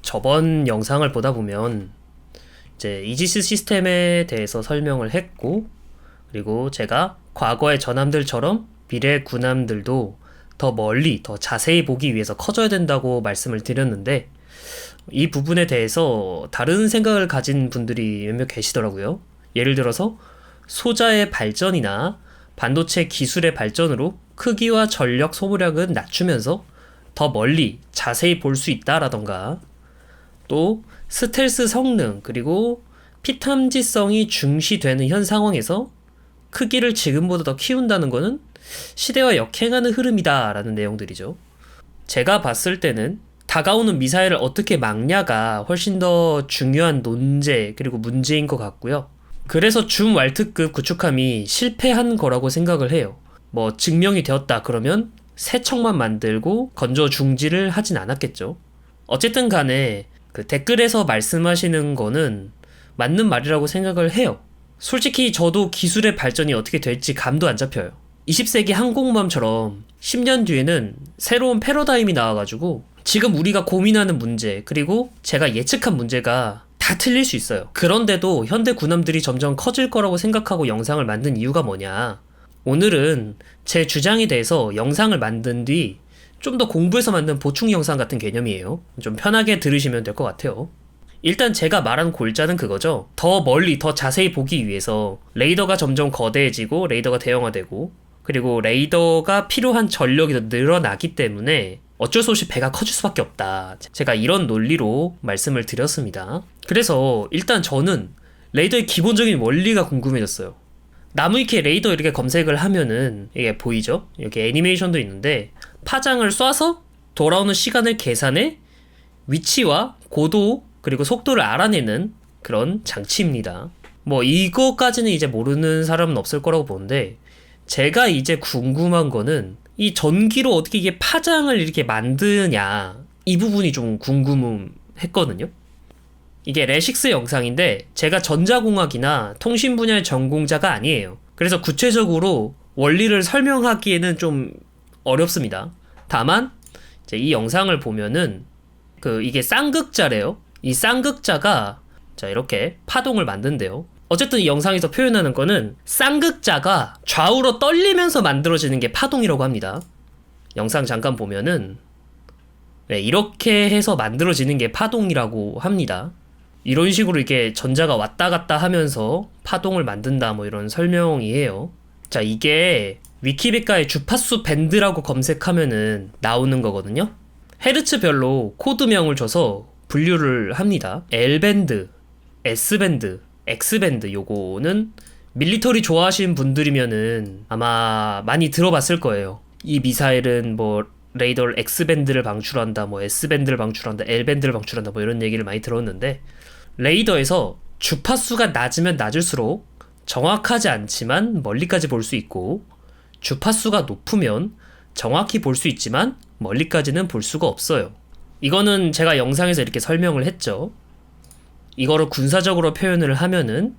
저번 영상을 보다 보면 이제 이지스 시스템에 대해서 설명을 했고, 그리고 제가 과거의 전함들처럼 미래의 군함들도 더 멀리, 더 자세히 보기 위해서 커져야 된다고 말씀을 드렸는데, 이 부분에 대해서 다른 생각을 가진 분들이 몇몇 계시더라고요. 예를 들어서 소자의 발전이나 반도체 기술의 발전으로 크기와 전력 소모량은 낮추면서 더 멀리 자세히 볼 수 있다라던가, 또 스텔스 성능 그리고 피탐지성이 중시되는 현 상황에서 크기를 지금보다 더 키운다는 것은 시대와 역행하는 흐름이다 라는 내용들이죠. 제가 봤을 때는 다가오는 미사일을 어떻게 막냐가 훨씬 더 중요한 논제 그리고 문제인 것 같고요. 그래서 줌왈트급 구축함이 실패한 거라고 생각을 해요. 뭐 증명이 되었다 그러면 새 척만 만들고 건조 중지를 하진 않았겠죠. 어쨌든 간에 댓글에서 말씀하시는 거는 맞는 말이라고 생각을 해요. 솔직히 저도 기술의 발전이 어떻게 될지 감도 안 잡혀요. 20세기 항공모함처럼 10년 뒤에는 새로운 패러다임이 나와가지고 지금 우리가 고민하는 문제 그리고 제가 예측한 문제가 다 틀릴 수 있어요. 그런데도 현대 군함들이 점점 커질 거라고 생각하고 영상을 만든 이유가 뭐냐. 오늘은 제 주장에 대해서 영상을 만든 뒤 좀 더 공부해서 만든 보충 영상 같은 개념이에요. 좀 편하게 들으시면 될 것 같아요. 일단 제가 말한 골자는 그거죠. 더 멀리, 더 자세히 보기 위해서 레이더가 점점 거대해지고 레이더가 대형화되고, 그리고 레이더가 필요한 전력이 더 늘어나기 때문에 어쩔 수 없이 배가 커질 수밖에 없다. 제가 이런 논리로 말씀을 드렸습니다. 그래서 일단 저는 레이더의 기본적인 원리가 궁금해졌어요. 나무위키에 레이더 이렇게 검색을 하면은 이게 보이죠? 이렇게 애니메이션도 있는데 파장을 쏴서 돌아오는 시간을 계산해 위치와 고도 그리고 속도를 알아내는 그런 장치입니다. 뭐 이거까지는 이제 모르는 사람은 없을 거라고 보는데, 제가 이제 궁금한 거는 이 전기로 어떻게 이게 파장을 이렇게 만드냐, 이 부분이 좀 궁금했거든요. 이게 레식스 영상인데 제가 전자공학이나 통신 분야의 전공자가 아니에요. 그래서 구체적으로 원리를 설명하기에는 좀 어렵습니다. 다만 이제 이 영상을 보면은 이게 쌍극자래요. 이 쌍극자가 자 이렇게 파동을 만든대요. 어쨌든 이 영상에서 표현하는 거는 쌍극자가 좌우로 떨리면서 만들어지는 게 파동이라고 합니다. 영상 잠깐 보면은 네, 이렇게 해서 만들어지는 게 파동이라고 합니다. 이런 식으로 이게 전자가 왔다 갔다 하면서 파동을 만든다 뭐 이런 설명이에요. 자, 이게 위키백과의 주파수 밴드라고 검색하면은 나오는 거거든요. 헤르츠별로 코드명을 줘서 분류를 합니다. L밴드, S밴드, X밴드, 요거는 밀리터리 좋아하시는 분들이면은 아마 많이 들어봤을 거예요. 이 미사일은 뭐 레이더를 X밴드를 방출한다, 뭐 S밴드를 방출한다, L밴드를 방출한다, 뭐 이런 얘기를 많이 들었는데, 레이더에서 주파수가 낮으면 낮을수록 정확하지 않지만 멀리까지 볼 수 있고, 주파수가 높으면 정확히 볼 수 있지만 멀리까지는 볼 수가 없어요. 이거는 제가 영상에서 이렇게 설명을 했죠. 이거를 군사적으로 표현을 하면은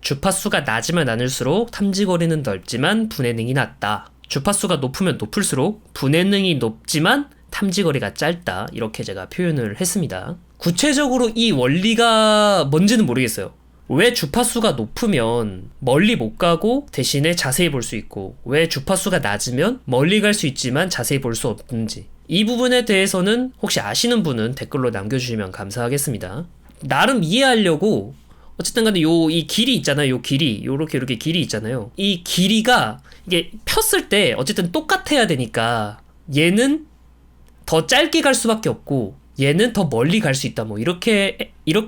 주파수가 낮으면 낮을수록 탐지거리는 넓지만 분해능이 낮다. 주파수가 높으면 높을수록 분해능이 높지만 탐지거리가 짧다. 이렇게 제가 표현을 했습니다. 구체적으로 이 원리가 뭔지는 모르겠어요. 왜 주파수가 높으면 멀리 못 가고 대신에 자세히 볼 수 있고, 왜 주파수가 낮으면 멀리 갈 수 있지만 자세히 볼 수 없는지, 이 부분에 대해서는 혹시 아시는 분은 댓글로 남겨주시면 감사하겠습니다. 나름 이해하려고 어쨌든 간에 이 길이 있잖아요. 요 길이 요렇게 길이 있잖아요. 이 길이가 이게 폈을 때 어쨌든 똑같아야 되니까 얘는 더 짧게 갈 수밖에 없고 얘는 더 멀리 갈 수 있다, 뭐 이렇게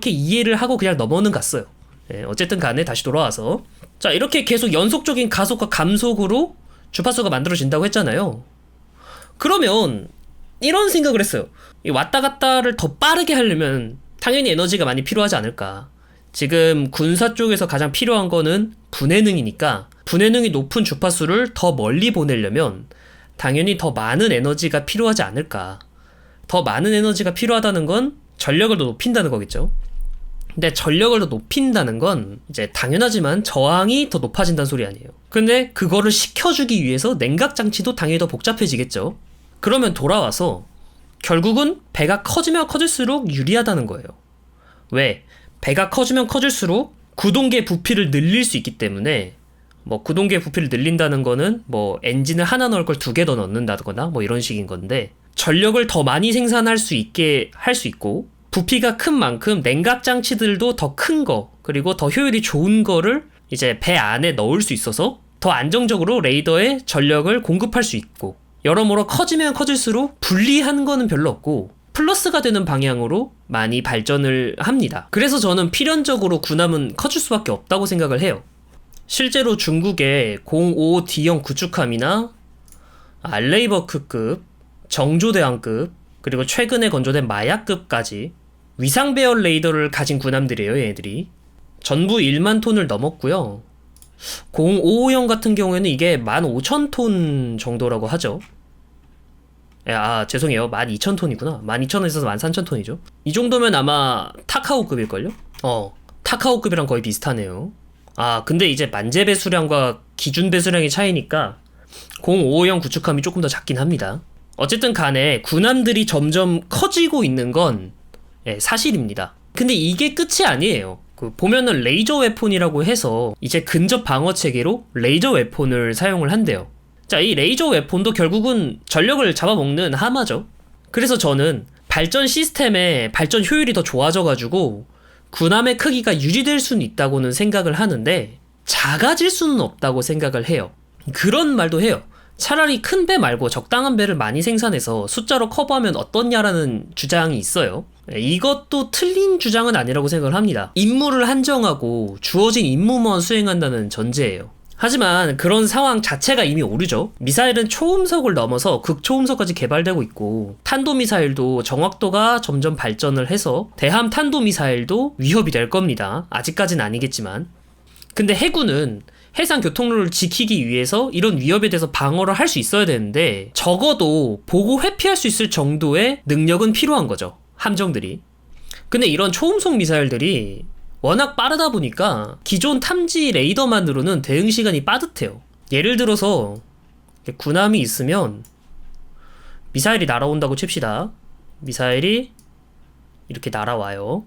이해를 하고 그냥 넘어는 갔어요. 네, 어쨌든 간에 다시 돌아와서, 자 이렇게 계속 연속적인 가속과 감속으로 주파수가 만들어진다고 했잖아요. 그러면 이런 생각을 했어요. 이 왔다 갔다를 더 빠르게 하려면 당연히 에너지가 많이 필요하지 않을까. 지금 군사 쪽에서 가장 필요한 거는 분해능이니까 분해능이 높은 주파수를 더 멀리 보내려면 당연히 더 많은 에너지가 필요하지 않을까. 더 많은 에너지가 필요하다는 건 전력을 더 높인다는 거겠죠. 근데 전력을 더 높인다는 건 이제 당연하지만 저항이 더 높아진다는 소리 아니에요. 근데 그거를 시켜주기 위해서 냉각 장치도 당연히 더 복잡해지겠죠. 그러면 돌아와서 결국은 배가 커지면 커질수록 유리하다는 거예요. 왜? 배가 커지면 커질수록 구동계 부피를 늘릴 수 있기 때문에 뭐 구동계 부피를 늘린다는 거는 뭐 엔진을 하나 넣을 걸 2개 더 넣는다거나 뭐 이런 식인 건데 전력을 더 많이 생산할 수 있게 할 수 있고 부피가 큰 만큼 냉각 장치들도 더 큰 거 그리고 더 효율이 좋은 거를 이제 배 안에 넣을 수 있어서 더 안정적으로 레이더에 전력을 공급할 수 있고 여러모로 커지면 커질수록 불리한 거는 별로 없고 플러스가 되는 방향으로 많이 발전을 합니다. 그래서 저는 필연적으로 군함은 커질 수밖에 없다고 생각을 해요. 실제로 중국의 055D형 구축함이나 알레이버크급, 정조대왕급, 그리고 최근에 건조된 마약급까지 위상 배열 레이더를 가진 군함들이에요, 얘네들이. 전부 1만 톤을 넘었고요. 055형 같은 경우에는 이게 15,000톤 정도라고 하죠. 죄송해요. 12,000톤이구나. 12,000톤에서 13,000톤이죠. 이 정도면 아마 타카오급일걸요? 타카오급이랑 거의 비슷하네요. 근데 이제 만재 배수량과 기준 배수량의 차이니까 055형 구축함이 조금 더 작긴 합니다. 어쨌든 간에 군함들이 점점 커지고 있는 건 사실입니다. 근데 이게 끝이 아니에요. 보면은 레이저 웨폰이라고 해서 이제 근접 방어 체계로 레이저 웨폰을 사용을 한대요. 자, 이 레이저 웨폰도 결국은 전력을 잡아먹는 하마죠. 그래서 저는 발전 시스템의 발전 효율이 더 좋아져가지고 군함의 크기가 유지될 수는 있다고는 생각을 하는데 작아질 수는 없다고 생각을 해요. 그런 말도 해요. 차라리 큰 배 말고 적당한 배를 많이 생산해서 숫자로 커버하면 어떻냐라는 주장이 있어요. 이것도 틀린 주장은 아니라고 생각을 합니다. 임무를 한정하고 주어진 임무만 수행한다는 전제예요. 하지만 그런 상황 자체가 이미 오르죠. 미사일은 초음속을 넘어서 극초음속까지 개발되고 있고 탄도미사일도 정확도가 점점 발전을 해서 대함 탄도미사일도 위협이 될 겁니다. 아직까진 아니겠지만. 근데 해군은 해상 교통로를 지키기 위해서 이런 위협에 대해서 방어를 할 수 있어야 되는데 적어도 보고 회피할 수 있을 정도의 능력은 필요한 거죠. 함정들이. 근데 이런 초음속 미사일들이 워낙 빠르다 보니까 기존 탐지 레이더만으로는 대응 시간이 빠듯해요. 예를 들어서 군함이 있으면 미사일이 날아온다고 칩시다. 미사일이 이렇게 날아와요.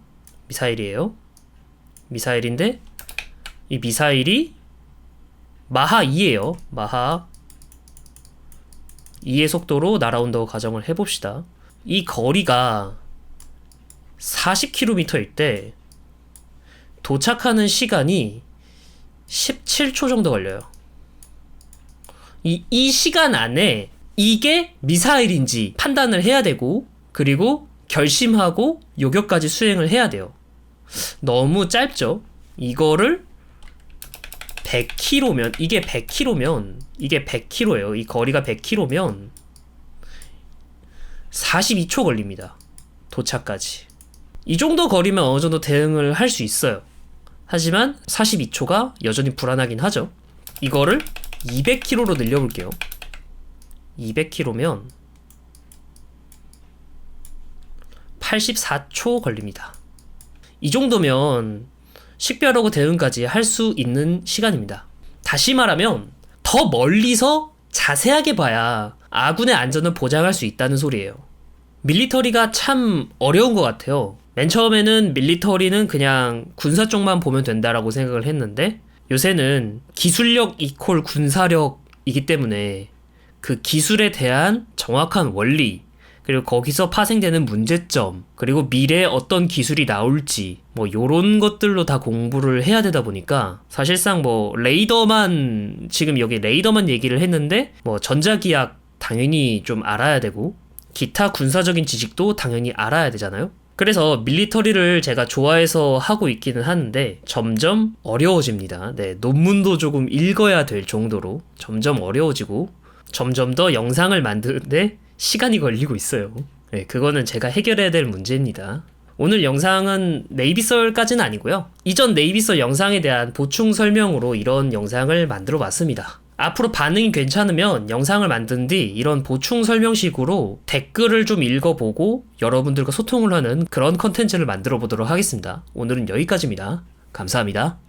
미사일이에요. 미사일인데 이 미사일이 마하 2예요. 마하 2의 속도로 날아온다고 가정을 해봅시다. 이 거리가 40km일 때 도착하는 시간이 17초 정도 걸려요. 이 시간 안에 이게 미사일인지 판단을 해야 되고 그리고 결심하고 요격까지 수행을 해야 돼요. 너무 짧죠? 이거를 100km면 이게 100km예요. 이 거리가 100km면 42초 걸립니다. 도착까지. 이 정도 거리면 어느 정도 대응을 할 수 있어요. 하지만 42초가 여전히 불안하긴 하죠. 이거를 200km로 늘려볼게요. 200km면 84초 걸립니다. 이 정도면 식별하고 대응까지 할 수 있는 시간입니다. 다시 말하면 더 멀리서 자세하게 봐야 아군의 안전을 보장할 수 있다는 소리예요. 밀리터리가 참 어려운 것 같아요. 맨 처음에는 밀리터리는 그냥 군사 쪽만 보면 된다라고 생각을 했는데 요새는 기술력 이퀄 군사력이기 때문에 그 기술에 대한 정확한 원리 그리고 거기서 파생되는 문제점 그리고 미래에 어떤 기술이 나올지 뭐 요런 것들로 다 공부를 해야 되다 보니까 사실상 뭐 레이더만 지금 여기 레이더만 얘기를 했는데 뭐 전자기학 당연히 좀 알아야 되고 기타 군사적인 지식도 당연히 알아야 되잖아요. 그래서 밀리터리를 제가 좋아해서 하고 있기는 하는데 점점 어려워집니다. 네, 논문도 조금 읽어야 될 정도로 점점 어려워지고 점점 더 영상을 만드는데 시간이 걸리고 있어요. 네, 그거는 제가 해결해야 될 문제입니다. 오늘 영상은 네이비썰까지는 아니고요. 이전 네이비썰 영상에 대한 보충 설명으로 이런 영상을 만들어 봤습니다. 앞으로 반응이 괜찮으면 영상을 만든 뒤 이런 보충 설명식으로 댓글을 좀 읽어보고 여러분들과 소통을 하는 그런 컨텐츠를 만들어 보도록 하겠습니다. 오늘은 여기까지입니다. 감사합니다.